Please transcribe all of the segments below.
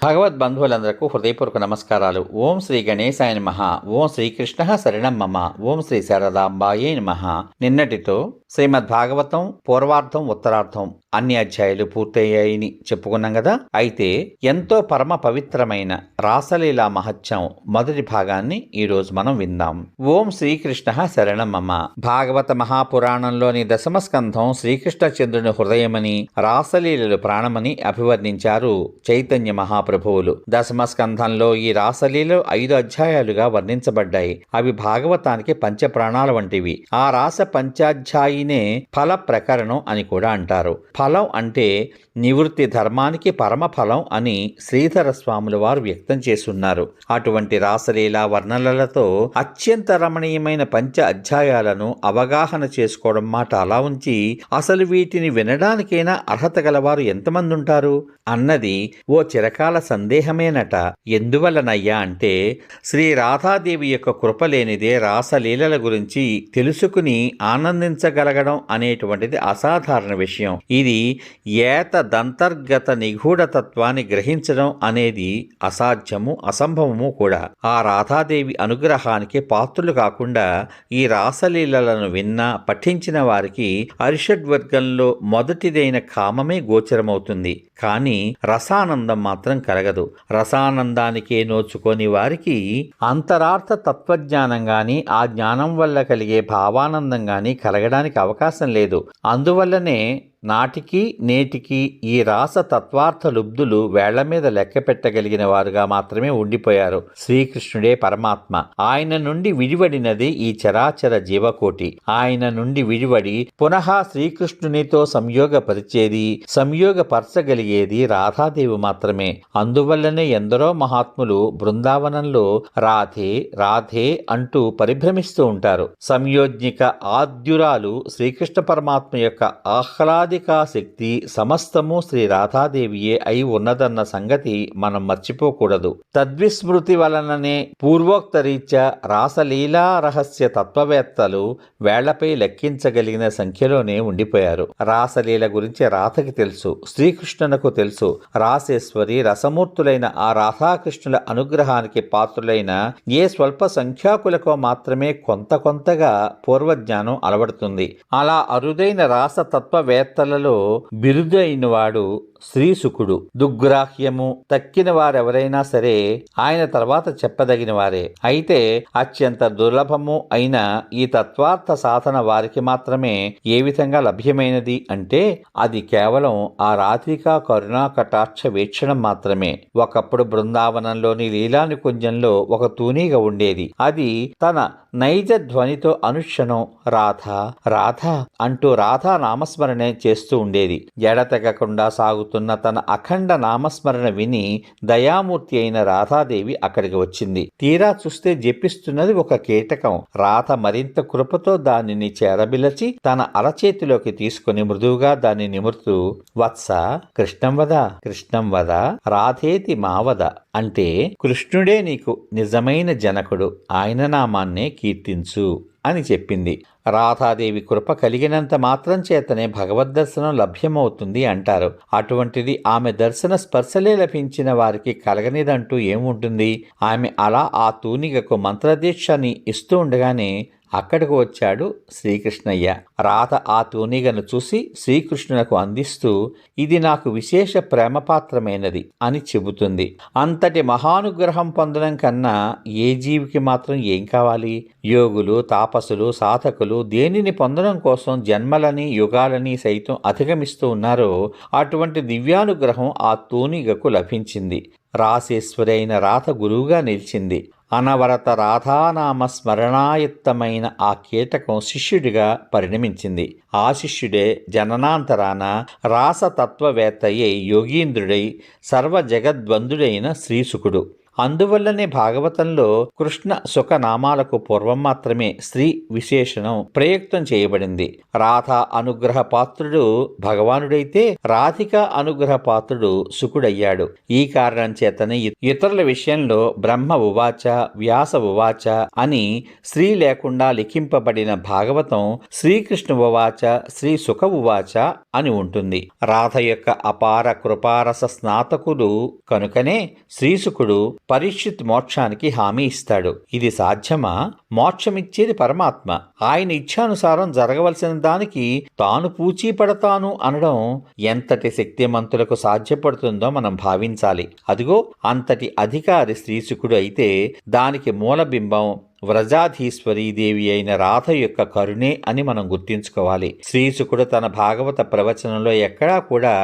భగవద్బంధువులందరకు హృదయపూర్వక నమస్కారాలు. ఓం శ్రీ గణేశాయ నమః. ఓం శ్రీకృష్ణ శరణం మమ. ఓం శ్రీ శారదాంబాయే నమః. నిన్నటితో శ్రీమద్ భాగవతం పూర్వార్థం ఉత్తరార్థం అన్ని అధ్యాయాలు పూర్తయ్యాయని చెప్పుకున్నాం కదా. అయితే ఎంతో పరమ పవిత్రమైన రాసలీలా మహత్యం మొదటి భాగాన్ని ఈరోజు మనం విందాం. ఓం శ్రీకృష్ణ శరణం మమ. భాగవత మహాపురాణంలోని దశమ స్కంధం శ్రీకృష్ణచంద్రుని హృదయమని, రాసలీలలు ప్రాణమని అభివర్ణించారు చైతన్య మహాప్రభువులు. దశమ స్కంధంలో ఈ రాసలీలలు 5 అధ్యాయాలుగా వర్ణించబడ్డాయి. అవి భాగవతానికి పంచప్రాణాల వంటివి. ఆ రాస పంచాధ్యాయినే ఫల ప్రకరణం అని కూడా అంటారు. ఫలం అంటే నివృత్తి ధర్మానికి పరమఫలం అని శ్రీధర స్వాముల వారు వ్యక్తం చేస్తున్నారు. అటువంటి రాసలీలా వర్ణనలతో అత్యంత రమణీయమైన పంచ అధ్యాయాలను అవగాహన చేసుకోవడం మాట అలా ఉంచి, అసలు వీటిని వినడానికైనా అర్హత గలవారు ఎంతమంది ఉంటారు అన్నది ఓ చిరకాల సందేహమేనట. ఎందువలనయ్యా అంటే, శ్రీ రాధాదేవి యొక్క కృప లేనిదే రాసలీలల గురించి తెలుసుకుని ఆనందించగలగడం అనేటువంటిది అసాధారణ విషయం. ఇది ఏత దంతర్గత నిగూఢతత్వాన్ని గ్రహించడం అనేది అసాధ్యము, అసంభవము కూడా. ఆ రాధాదేవి అనుగ్రహానికి పాత్రులు కాకుండా ఈ రాసలీలలను విన్నా పఠించిన వారికి అరిషడ్వర్గంలో మొదటిదైన కామమే గోచరమవుతుంది. కానీ రసానందం మాత్రం కలగదు. రసానందానికే నోచుకొని వారికి అంతరార్థ తత్వజ్ఞానం గాని, ఆ జ్ఞానం వల్ల కలిగే భావానందం గాని కలగడానికి అవకాశం లేదు. అందువల్లనే నాటికి నేటికి ఈ రాస తత్వార్థ లుబ్ధులు వేళ్ల మీద లెక్క పెట్టగలిగిన వారుగా మాత్రమే ఉండిపోయారు. శ్రీకృష్ణుడే పరమాత్మ. ఆయన నుండి విడివడినది ఈ చరాచర జీవకోటి. ఆయన నుండి విడివడి పునః శ్రీకృష్ణునితో సంయోగపరిచేది, సంయోగపరచగలిగేది రాధాదేవి మాత్రమే. అందువల్లనే ఎందరో మహాత్ములు బృందావనంలో రాధే రాధే అంటూ పరిభ్రమిస్తూ ఉంటారు. సంయోజ్ఞిక ఆద్యురాలు శ్రీకృష్ణ పరమాత్మ యొక్క ఆహ్లాదికా శక్తి సమస్తము శ్రీ రాధాదేవియే అయి ఉన్నదన్న సంగతి మనం మర్చిపోకూడదు. తద్విస్మృతి వలననే పూర్వోక్త రీత్యా రాసలీలా రహస్య తత్వవేత్తలు వేళ్లపై లెక్కించగలిగిన సంఖ్యలోనే ఉండిపోయారు. రాసలీల గురించి రాధకి తెలుసు, శ్రీకృష్ణునకు తెలుసు. రాసేశ్వరి రసమూర్తులైన ఆ రాధాకృష్ణుల అనుగ్రహానికి పాత్రులైన ఏ స్వల్ప సంఖ్యాకులకో మాత్రమే కొంతగా పూర్వజ్ఞానం అలవడుతుంది. అలా అరుదైన రాసతత్వవేత్తలలో బిరుదైనవాడు శ్రీశుకుడు. దుగ్రాహ్యము తక్కిన వారెవరైనా సరే ఆయన తర్వాత చెప్పదగిన వారే. అయితే అత్యంత దుర్లభము అయిన ఈ తత్వార్థ సాధన వారికి మాత్రమే ఏ విధంగా లభ్యమైనది అంటే, అది కేవలం ఆ రాధికా కరుణా కటాక్ష వీక్షణం మాత్రమే. ఒకప్పుడు బృందావనంలోని లీలానికుంజంలో ఒక తూనీగ ఉండేది. అది తన నైజ ధ్వనితో అనుక్షణం రాధ రాధ అంటూ రాధా నామస్మరణే చేస్తూ ఉండేది. ఎడతెగకుండా సాగుతున్న తన అఖండ నామస్మరణ విని దయామూర్తి అయిన రాధాదేవి అక్కడికి వచ్చింది. తీరా చూస్తే జపిస్తున్నది ఒక కీటకం. రాధ మరింత కృపతో దానిని చేరబిలచి తన అరచేతిలోకి తీసుకుని మృదువుగా దాన్ని నిమురుతూ, వత్స కృష్ణం వద కృష్ణం వద రాధేతి మావద అంటే, కృష్ణుడే నీకు నిజమైన జనకుడు, ఆయన నామాన్నే కీర్తించు అని చెప్పింది. రాధాదేవి కృప కలిగినంత మాత్రం చేతనే భగవద్దర్శనం లభ్యమవుతుంది అంటారు. అటువంటిది ఆమె దర్శన స్పర్శలే లభించిన వారికి కలగనిదంటూ ఏముంటుంది? ఆమె అలా ఆ తూనిగకు మంత్రదీక్షని ఇస్తూ ఉండగానే అక్కడికి వచ్చాడు శ్రీకృష్ణయ్య. రాధ ఆ తూనిగను చూసి శ్రీకృష్ణునకు అందిస్తూ, ఇది నాకు విశేష ప్రేమపాత్రమైనది అని చెబుతుంది. అంతటి మహానుగ్రహం పొందడం కన్నా ఏ జీవికి మాత్రం ఏం కావాలి? యోగులు, తాపసులు, సాధకులు దేనిని పొందడం కోసం జన్మలని యుగాలని సైతం అధిగమిస్తూ ఉన్నారో అటువంటి దివ్యానుగ్రహం ఆ తూనిగకు లభించింది. రాసేశ్వరైన రాధ గురువుగా నిలిచింది. అనవరత రాధానామ స్మరణాయుక్తమైన ఆ కీటకం శిష్యుడిగా పరిణమించింది. ఆ శిష్యుడే జననాంతరాన రాసతత్వవేత్తయ్యై యోగీంద్రుడై సర్వ జగద్వందుడైన శ్రీశుకుడు. అందువల్లనే భాగవతంలో కృష్ణ సుఖ నామాలకు పూర్వం మాత్రమే స్త్రీ విశేషణం ప్రయుక్తం చేయబడింది. రాధ అనుగ్రహ పాత్రుడు భగవానుడైతే రాధిక అనుగ్రహ పాత్రుడు సుకుడయ్యాడు. ఈ కారణం చేతనే ఇతరుల విషయంలో బ్రహ్మ ఉవాచ వ్యాస ఉవాచ అని స్త్రీ లేకుండా లిఖింపబడిన భాగవతం శ్రీకృష్ణ ఉవాచ శ్రీ సుఖ ఉవాచ అని ఉంటుంది. రాధ యొక్క అపార కృపారస స్నాతకుడు కనుకనే శ్రీసుకుడు పరీక్షిత్ మోక్షానికి హామీ ఇస్తాడు. ఇది సాధ్యమా? మోక్షమిచ్చేది పరమాత్మ. ఆయన ఇచ్ఛానుసారం జరగవలసిన దానికి తాను పూచీ పడతాను అనడం ఎంతటి శక్తిమంతులకు సాధ్యపడుతుందో మనం భావించాలి. అదిగో అంతటి అధికారి శ్రీసుకుడు అయితే దానికి మూలబింబం వ్రజాధీశ్వరీదేవి అయిన రాధ యొక్క కరుణే అని మనం గుర్తించుకోవాలి. శ్రీసుకుడు తన భాగవత ప్రవచనంలో ఎక్కడా కూడా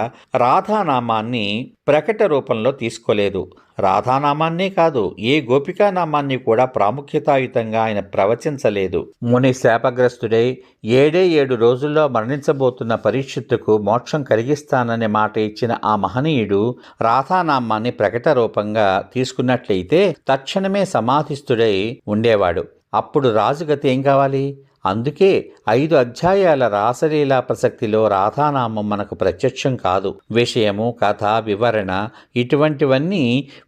రాధానామాన్ని ప్రకట రూపంలో తీసుకోలేదు. రాధానామాన్నే కాదు, ఏ గోపికానామాన్ని కూడా ప్రాముఖ్యతాయుతంగా ఆయన ప్రవచించలేదు. ముని శాపగ్రస్తుడై 7 రోజుల్లో మరణించబోతున్న పరీక్షిత్తుకు మోక్షం కలిగిస్తాననే మాట ఇచ్చిన ఆ మహనీయుడు రాధానామాన్ని ప్రకట రూపంగా తీసుకున్నట్లయితే తక్షణమే సమాధిస్థుడై ఉండేవాడు. అప్పుడు రాజుగతి ఏం కావాలి? అందుకే 5 అధ్యాయాల రాసలీలా ప్రసక్తిలో రాధానామం మనకు ప్రత్యక్షం కాదు. విషయము, కథ, వివరణ ఇటువంటివన్నీ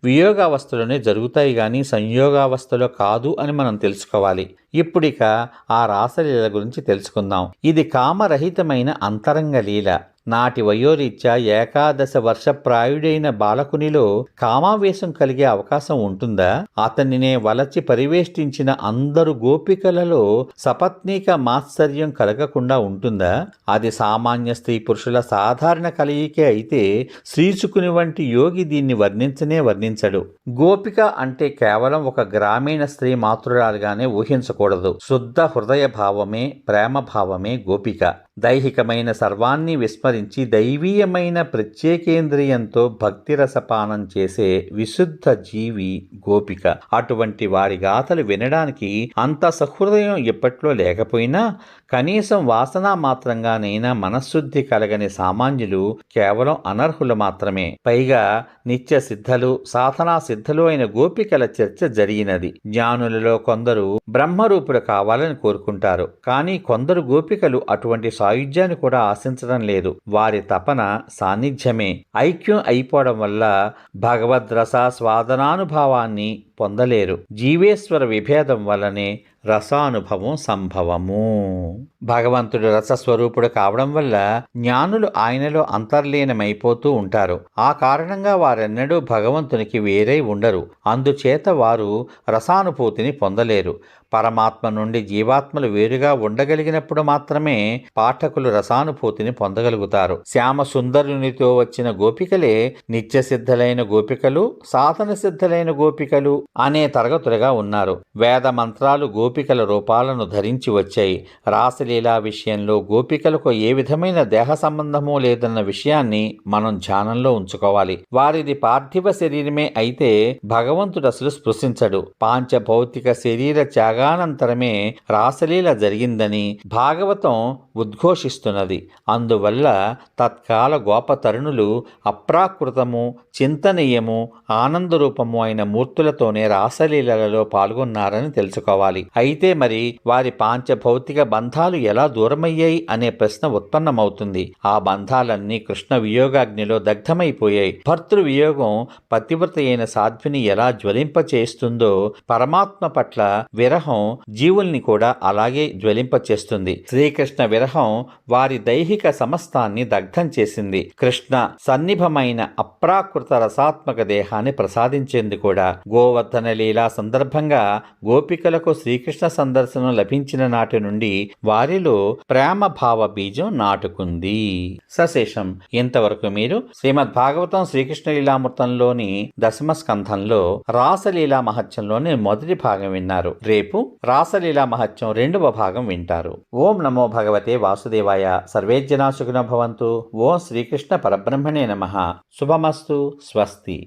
వియోగావస్థలోనే జరుగుతాయి గాని సంయోగావస్థలో కాదు అని మనం తెలుసుకోవాలి. ఇప్పుడిక ఆ రాసలీల గురించి తెలుసుకుందాం. ఇది కామరహితమైన అంతరంగ లీల. నాటి వయోరీత్యా 11 వర్షప్రాయుడైన బాలకునిలో కామావేశం కలిగే అవకాశం ఉంటుందా? అతనినే వలచి పరివేష్టించిన అందరు గోపికలలో సపత్నీక మాత్సర్యం కలగకుండా ఉంటుందా? అది సామాన్య స్త్రీ పురుషుల సాధారణ కలయికే అయితే శ్రీసుకుని వంటి యోగి దీన్ని వర్ణించడు. గోపిక అంటే కేవలం ఒక గ్రామీణ స్త్రీ మాతృరాలుగానే ఊహించకూడదు. శుద్ధ హృదయ భావమే, ప్రేమ భావమే గోపిక. దైహికమైన సర్వాన్ని విస్మరించి దైవీయమైన ప్రత్యేకేంద్రియంతో భక్తి రసపానం చేసే విశుద్ధ జీవి గోపిక. అటువంటి వారి గాథలు వినడానికి అంత సహృదయం ఇప్పట్లో లేకపోయినా కనీసం వాసన మాత్రంగానైనా మనశ్శుద్ధి కలగని సామాన్యులు కేవలం అనర్హులు మాత్రమే. పైగా నిత్య సిద్ధలు, సాధనా సిద్ధలు అయిన గోపికల చర్చ జరిగినది. జ్ఞానులలో కొందరు బ్రహ్మరూపులు కావాలని కోరుకుంటారు. కానీ కొందరు గోపికలు అటువంటి సాయుధ్యాన్ని కూడా ఆశించడం లేదు. వారి తపన సాన్నిధ్యమే. ఐక్యం అయిపోవడం వల్ల భగవద్రస స్వాదనానుభవాన్ని పొందలేరు. జీవేశ్వర విభేదం వల్లనే రసానుభవం సంభవము. భగవంతుడు రసస్వరూపుడు కావడం వల్ల జ్ఞానులు ఆయనలో అంతర్లీనమైపోతూ ఉంటారు. ఆ కారణంగా వారెన్నడూ భగవంతునికి వేరై ఉండరు. అందుచేత వారు రసానుభూతిని పొందలేరు. పరమాత్మ నుండి జీవాత్మలు వేరుగా ఉండగలిగినప్పుడు మాత్రమే పాఠకులు రసానుభూతిని పొందగలుగుతారు. శ్యామ సుందరునితో వచ్చిన గోపికలే నిత్య సిద్ధులైన గోపికలు, సాధన సిద్ధులైన గోపికలు అనే తరగతులుగా ఉన్నారు. వేద మంత్రాలు గోపికల రూపాలను ధరించి వచ్చాయి. రాసలీలా విషయంలో గోపికలకు ఏ విధమైన దేహ సంబంధమూ లేదన్న విషయాన్ని మనం ధ్యానంలో ఉంచుకోవాలి. వారిది పార్థివ శరీరమే అయితే భగవంతుడు అసలు స్పృశించడు. పాంచభౌతిక శరీర త్యాగానంతరమే రాసలీల జరిగిందని భాగవతం ఉద్ఘోషిస్తున్నది. అందువల్ల తత్కాల గోప తరుణులు అప్రాకృతము, చింతనీయము, ఆనందరూపము అయిన మూర్తులతోనే రాసలీలలో పాల్గొన్నారని తెలుసుకోవాలి. అయితే మరి వారి పాంచభౌతిక బంధాలు ఎలా దూరమయ్యాయి అనే ప్రశ్న ఉత్పన్నమవుతుంది. ఆ బంధాలన్నీ కృష్ణ వియోగాగ్నిలో దగ్ధమైపోయాయి. భర్తృ వియోగం పతివ్రత అయిన సాధ్విని ఎలా జ్వలింపచేస్తుందో పరమాత్మ పట్ల విరహం జీవుల్ని కూడా అలాగే జ్వలింపచేస్తుంది. శ్రీకృష్ణ విరహం వారి దైహిక సమస్తాన్ని దగ్ధం చేసింది. కృష్ణ సన్నిభమైన అప్రాకృత రసాత్మక దేహాన్ని ప్రసాదించేందుకు కూడా గోవర్ధన లీలా సందర్భంగా గోపికలకు శ్రీకృష్ణ సందర్శనం లభించిన నాటి నుండి వారిలో ప్రేమ భావ బీజం నాటుకుంది. సశేషం. ఇంతవరకు మీరు శ్రీమద్ భాగవతం శ్రీకృష్ణ లీలామృతంలోని 10వ స్కంధంలో రాసలీలా మహత్యంలోని మొదటి భాగం విన్నారు. రేపు రాసలీలా మహత్యం 2వ భాగం వింటారు. ఓం నమో భగవతే వాసుదేవాయ. సర్వే జనా సుఖినో భవంతు. ఓం శ్రీకృష్ణ పరబ్రహ్మణే నమః. శుభమస్తు. స్వస్తి.